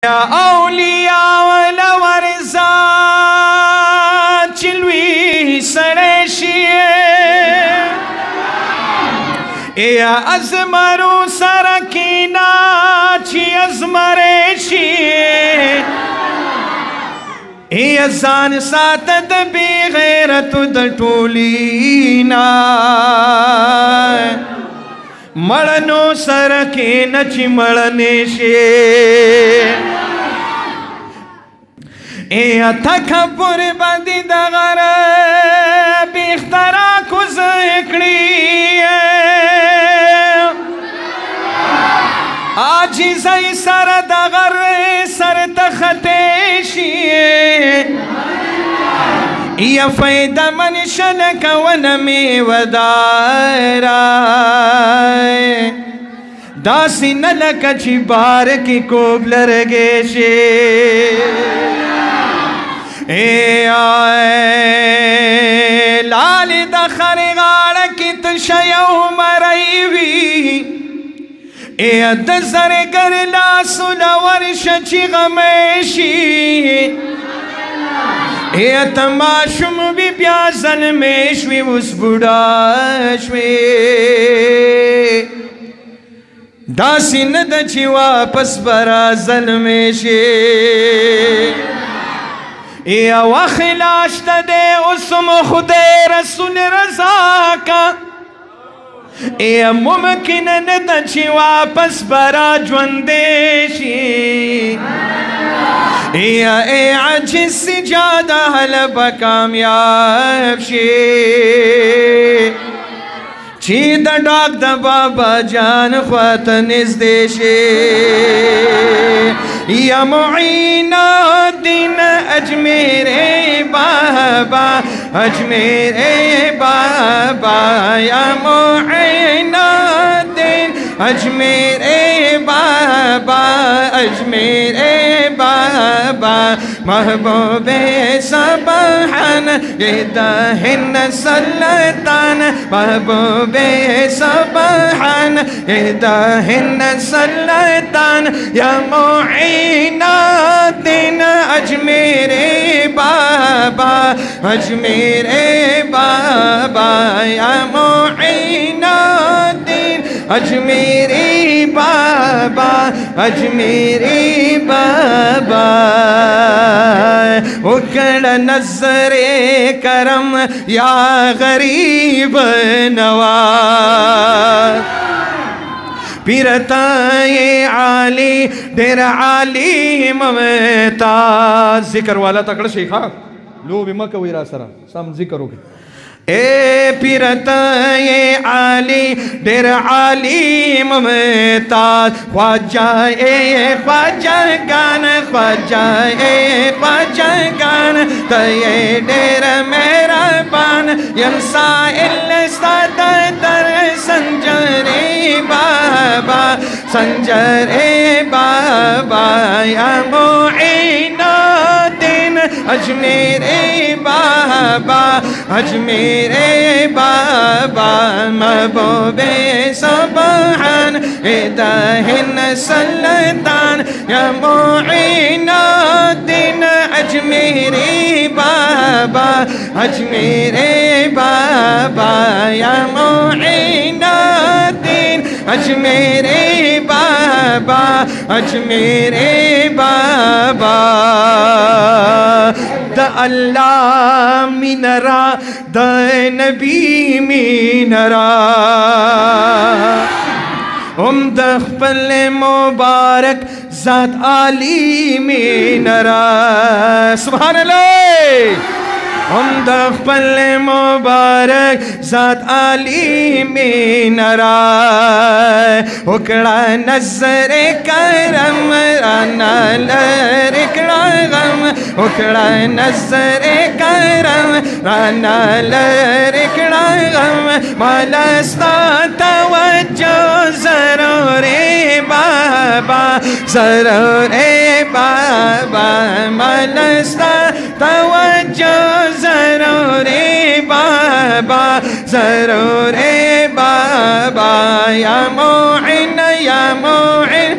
اولیاء ولورزا چلوی سرشی یا ازمرو سرکینا چی ازمرشی یا زان ساتت بی غیرت د ټولینا مړنو سرکې نچ مړنې شي ای تکبر باندې د غر بیخترا کوز کړی عاجزۍ سره د غر سر تخته شي یا فیدا من شلک ونمی ودارا داسی نلک چی بار کی کوب لرگے شے اے آئے لالی دا خرغاڑ کی تشیو مرائیوی اے دزر گر لاسو لورش چی غمیشی اے تماشم بھی بیا ظلمے شوی اس بڑا شوی داسی ند چی واپس برا ظلمے شی اے وخلاشت دے اسم خدے رسول رضا کا اے ممکن ند چی واپس برا جوندے شی اے عجز سجادہ حلب کامیاب شی چی دا ڈاک دا بابا جان خوات نزدے شی یا معین الدین اجمیر بابا اجمیر بابا یا معین الدین اجمیر بابا اجمیر بابا محبوب سبحان دہن سلطان محبوب سبحان دہن سلطان یا معین الدین اجمیر بابا اجمیر بابا یا معین الدین اجمیری بابا اجمیری بابا اکڑ نظر کرم یا غریب نواز پیرتائے عالی دیر عالی ممتاز ذکر والا تکڑ شیخا لو بھی مکہ ویرا سرا سام ذکر ہو گئے اے پیرتائے عالی دیر عالی ممتاز خواجہ اے خواجہ گان خواجہ اے خواجہ گان تیے دیر میرا بان ینسا الستاد در سنجری بابا سنجری بابا یا معین الدین اجمیری بابا اجمیری بابا محبوب سبحان دہن سلطان یا معین الدین اجمیری بابا اجمیری بابا یا معین الدین اجمیری بابا اجمیری بابا دا اللہ منرا دا نبی منرا دا خپل مبارک ذات عالی منرا سبحان اللہ دا خپل مبارک ذات عالی منرا اکڑا نظر کرم رانا لرکڑا غم اکڑا نظر کرم رانا لرکڑا غم مالستا توجہ ضرور بابا ضرور بابا مالستا توجہ ضرور بابا ضرور بابا یا معین یا معین